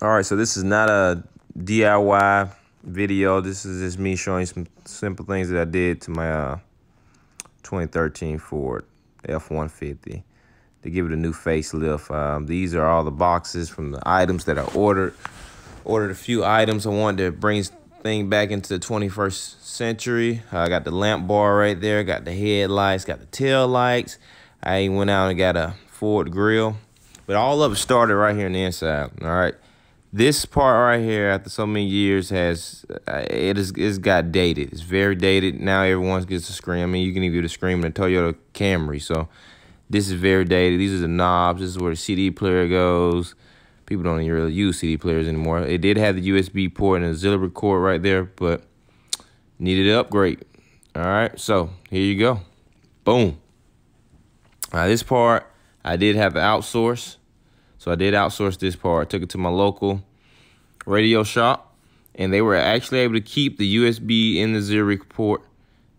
All right, so this is not a DIY video. This is just me showing you some simple things that I did to my 2013 Ford F-150 to give it a new facelift. These are all the boxes from the items that I ordered. Ordered a few items. I wanted to bring this thing back into the 21st century. I got the lamp bar right there, got the headlights, got the tail lights. I even went out and got a Ford Grille. But all of it started right here on the inside, all right? This part right here, after so many years, it's got dated. It's very dated. Now everyone gets a screen. I mean, you can even get a screen in a Toyota Camry. So this is very dated. These are the knobs. This is where the CD player goes. People don't even really use CD players anymore. It did have the USB port and auxiliary cord right there, but needed an upgrade. All right, so here you go. Boom. Now this part, I did have to outsource. So I did outsource this part. I took it to my local radio shop, and they were actually able to keep the USB in the auxiliary port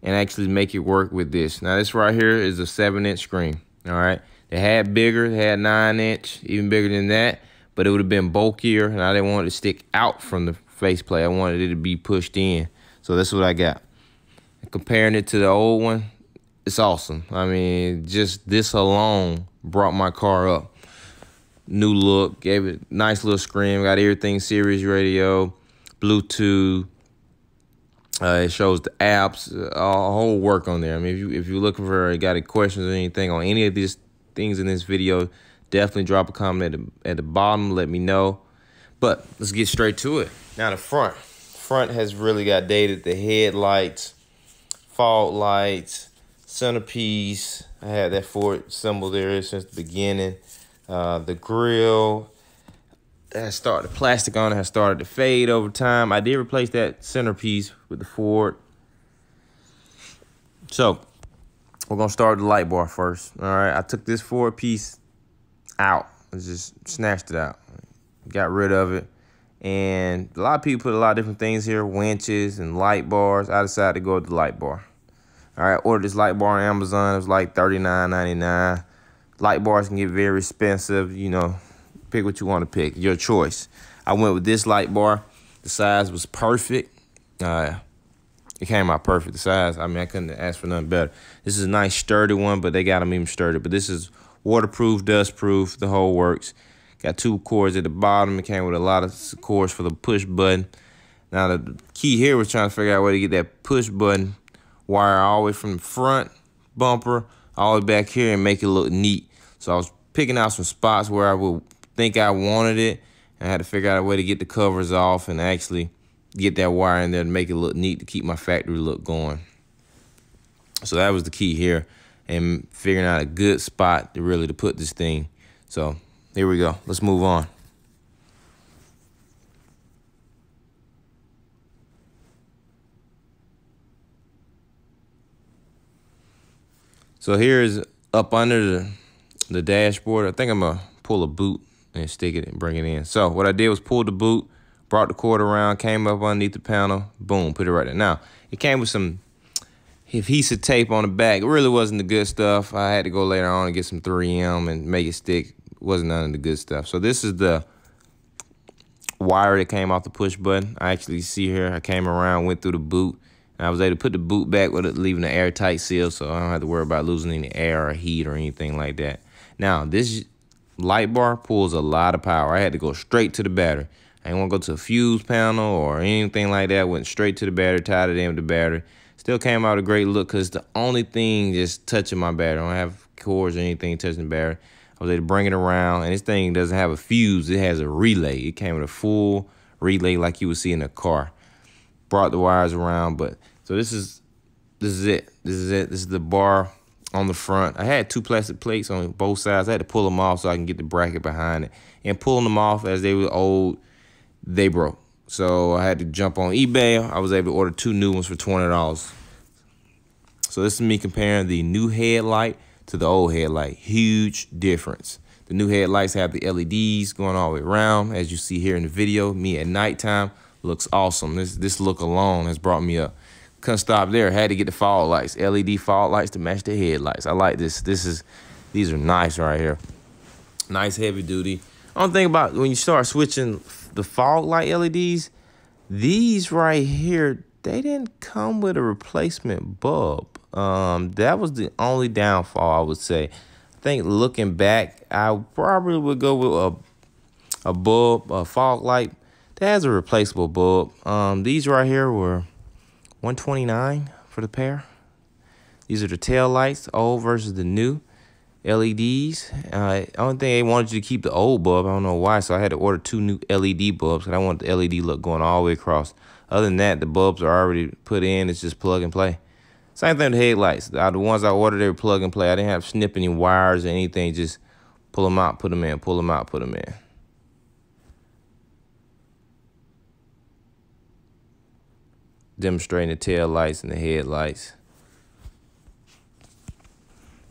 and actually make it work with this. Now this right here is a 7-inch screen, all right? They had bigger, they had 9-inch, even bigger than that, but it would have been bulkier, and I didn't want it to stick out from the faceplate. I wanted it to be pushed in. So that's what I got. And comparing it to the old one, it's awesome. I mean, just this alone brought my car up. New look, gave it a nice little screen, got everything, Sirius radio, Bluetooth. It shows the apps, a whole work on there. I mean, if you're looking for, got any questions or anything on any of these things in this video, definitely drop a comment at the bottom, let me know. But let's get straight to it. Now the front has really got dated. The headlights, fog lights, centerpiece. I had that Ford symbol there since the beginning. The grill the plastic on it has started to fade over time. I did replace that centerpiece with the Ford. So we're gonna start with the light bar first. All right, I took this Ford piece out. I just snatched it out, got rid of it. And a lot of people put a lot of different things here, winches and light bars. I decided to go with the light bar. All right, ordered this light bar on Amazon. It was like $39.99. Light bars can get very expensive, you know, pick what you want to pick, your choice. I went with this light bar. The size was perfect. It came out perfect, the size. I mean, I couldn't ask for nothing better. This is a nice sturdy one, but they got them even sturdy. But this is waterproof, dustproof, the whole works. Got 2 cords at the bottom. It came with a lot of cords for the push button. Now, the key here was trying to figure out where to get that push button wire all the way from the front bumper all the way back here and make it look neat. So I was picking out some spots where I would think I wanted it, and I had to figure out a way to get the covers off and actually get that wire in there to make it look neat to keep my factory look going. So that was the key here, and figuring out a good spot to put this thing. So here we go. Let's move on. So here's up under the dashboard. I think I'm gonna pull a boot and stick it and bring it in. So what I did was pull the boot, brought the cord around, came up underneath the panel, boom, put it right there. Now, it came with some adhesive tape on the back. It really wasn't the good stuff. I had to go later on and get some 3M and make it stick. It wasn't none of the good stuff. So this is the wire that came off the push button. I actually see here, I came around, went through the boot, and I was able to put the boot back with it, leaving an airtight seal, so I don't have to worry about losing any air or heat or anything like that. Now, this light bar pulls a lot of power. I had to go straight to the battery. I didn't want to go to a fuse panel or anything like that. Went straight to the battery, tied it in with the battery. Still came out a great look because the only thing just touching my battery. I don't have cords or anything touching the battery. I was able to bring it around, and this thing doesn't have a fuse. It has a relay. It came with a full relay like you would see in a car. Brought the wires around, but so this is it. This is the bar on the front. I had 2 plastic plates on both sides. I had to pull them off so I can get the bracket behind it. And pulling them off as they were old, they broke. So I had to jump on eBay. I was able to order 2 new ones for $20. So this is me comparing the new headlight to the old headlight. Huge difference. The new headlights have the LEDs going all the way around. As you see here in the video, me at nighttime looks awesome. This look alone has brought me up. Couldn't stop there. Had to get the fog lights, LED fog lights to match the headlights. I like this. These are nice right here. Nice heavy duty. Only thing about when you start switching the fog light LEDs, these right here, they didn't come with a replacement bulb. That was the only downfall, I would say. I think looking back, I probably would go with a bulb, a fog light that has a replaceable bulb. These right here were $129 for the pair. These are the tail lights, old versus the new LEDs. Only thing, they wanted you to keep the old bulb. I don't know why, so I had to order 2 new LED bulbs because I want the LED look going all the way across. Other than that, the bulbs are already put in. It's just plug and play. Same thing with the headlights. The ones I ordered, they were plug and play. I didn't have to snip any wires or anything. Just pull them out, put them in, pull them out, put them in. Demonstrating the tail lights and the headlights.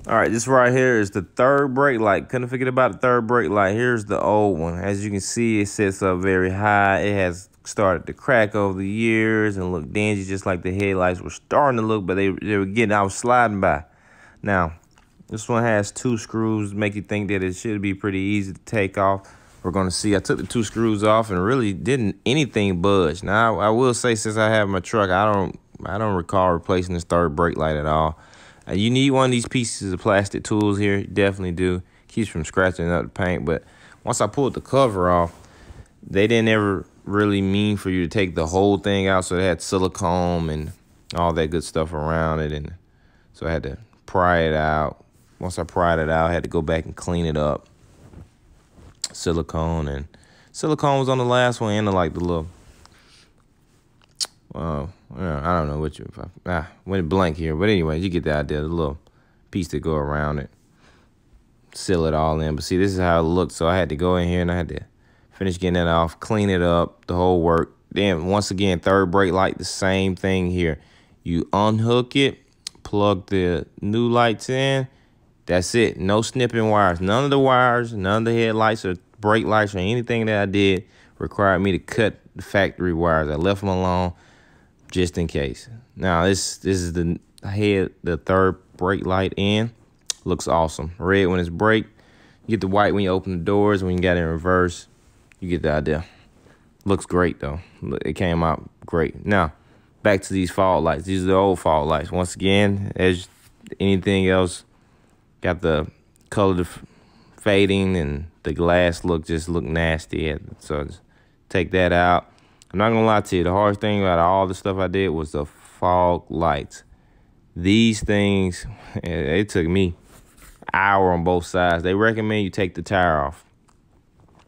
All right, this right here is the third brake light. Couldn't forget about the third brake light. Here's the old one. As you can see, it sits up very high. It has started to crack over the years and look dingy, just like the headlights were starting to look, but they were getting, I was sliding by. Now, this one has 2 screws, make you think that it should be pretty easy to take off. We're gonna see. I took the 2 screws off and really didn't anything budge. Now, I will say, since I have my truck, I don't recall replacing this third brake light at all. You need one of these pieces of plastic tools here. You definitely do. Keeps from scratching up the paint. But once I pulled the cover off, they didn't ever really mean for you to take the whole thing out. So it had silicone and all that good stuff around it. And so I had to pry it out. Once I pried it out, I had to go back and clean it up. Silicone was on the last one, and like the little, I don't know what went blank here, but anyway, you get the idea. The little piece that go around it, seal it all in. But see, this is how it looked. So I had to go in here and I had to finish getting it off, clean it up, the whole work. Then once again, third brake light, the same thing here. You unhook it, plug the new lights in. That's it. No snipping wires. None of the wires, none of the headlights or brake lights or anything that I did required me to cut the factory wires. I left them alone just in case. Now this is the third brake light in. Looks awesome. Red when it's brake. You get the white when you open the doors. When you got it in reverse, you get the idea. Looks great though. It came out great. Now back to these fog lights. These are the old fog lights. Once again, as anything else, got the color fading and the glass just look nasty. So just take that out. I'm not gonna lie to you, the hardest thing about all the stuff I did was the fog lights. These things, it took me an hour on both sides. They recommend you take the tire off.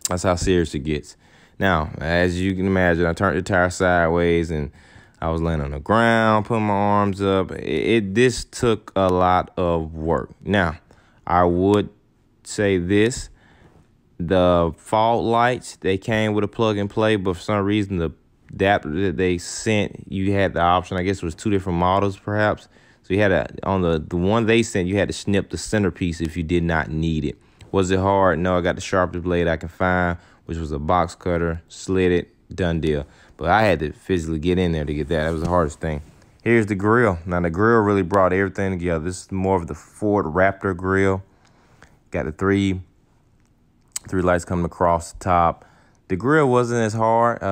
That's how serious it gets. Now, as you can imagine, I turned the tire sideways and I was laying on the ground, putting my arms up. This took a lot of work. Now, I would say this. The fog lights, they came with a plug and play, but for some reason, the adapter that they sent, you had the option. I guess it was 2 different models, perhaps. So you had on the one they sent, you had to snip the centerpiece if you did not need it. Was it hard? No, I got the sharpest blade I could find, which was a box cutter, slid it, done deal. But I had to physically get in there to get that. That was the hardest thing. Here's the grill. Now, the grill really brought everything together. This is more of the Ford Raptor Grille. Got the three lights coming across the top. The grill wasn't as hard.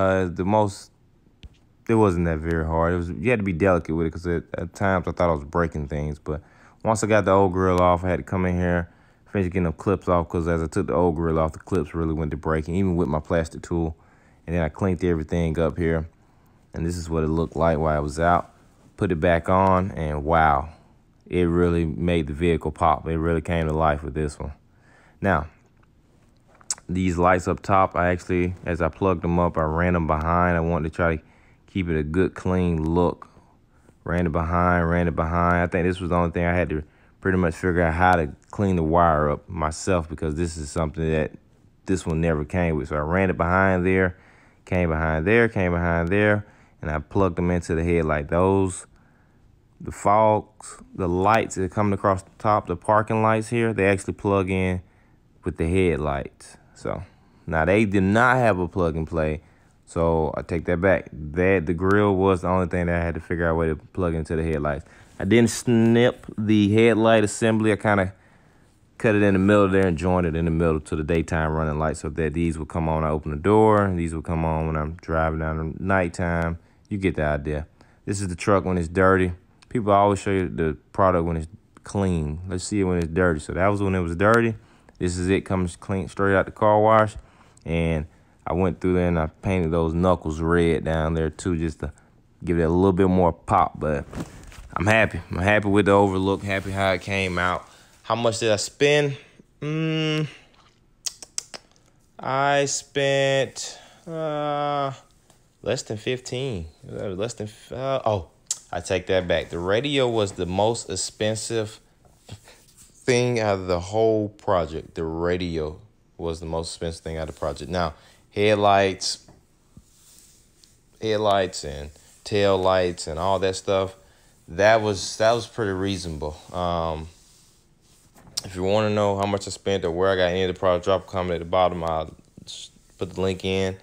It wasn't that very hard. You had to be delicate with it because at times I thought I was breaking things. But once I got the old grill off, I had to come in here, finish getting the clips off, because as I took the old grill off, the clips really went to breaking, even with my plastic tool. And then I cleaned everything up here. And this is what it looked like while I was out. Put it back on, and wow, it really made the vehicle pop. It really came to life with this one. Now, these lights up top, I actually, as I plugged them up, I ran them behind. I wanted to try to keep it a good, clean look. Ran it behind. I think this was the only thing I had to pretty much figure out how to clean the wire up myself, because this is something that this one never came with. So I ran it behind there, came behind there, and I plugged them into the headlight. The fogs, the lights that are coming across the top, the parking lights here, they actually plug in with the headlights. So now they did not have a plug and play, so I take that back. The grill was the only thing that I had to figure out a way to plug into the headlights. I didn't snip the headlight assembly. I kind of cut it in the middle there and joined it in the middle to the daytime running light, so that these would come on when I open the door, and these would come on when I'm driving down the nighttime. You get the idea. This is the truck when it's dirty. People always show you the product when it's clean. Let's see it when it's dirty. So that was when it was dirty. This is it, comes clean straight out the car wash. And I went through there and I painted those knuckles red down there too, just to give it a little bit more pop. But I'm happy. I'm happy with the overlook, happy how it came out. How much did I spend? I spent less than 15. Less than, oh, I take that back. The radio was the most expensive thing out of the whole project. The radio was the most expensive thing out of the project. Now, headlights and tail lights and all that stuff, that was pretty reasonable. If you want to know how much I spent or where I got any of the product, drop a comment at the bottom. I'll put the link in.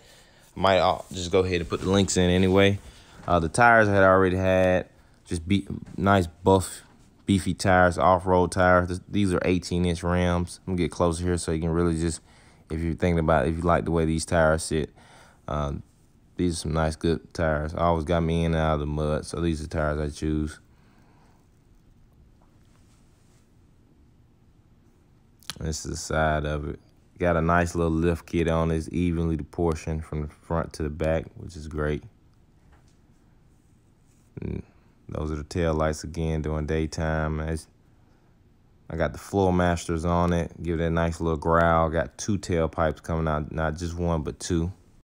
I might just go ahead and put the links in anyway. The tires I had already had, just nice buff, beefy tires, off-road tires. These are 18-inch rims. I'm gonna get closer here so you can really just, if you're thinking about it, if you like the way these tires sit, these are some nice, good tires. Always got me in and out of the mud, so these are the tires I choose. This is the side of it. Got a nice little lift kit on it. It's evenly portioned from the front to the back, which is great. And those are the tail lights again during daytime. I got the floor masters on it. Give it a nice little growl. Got two tailpipes coming out, not just one, but two.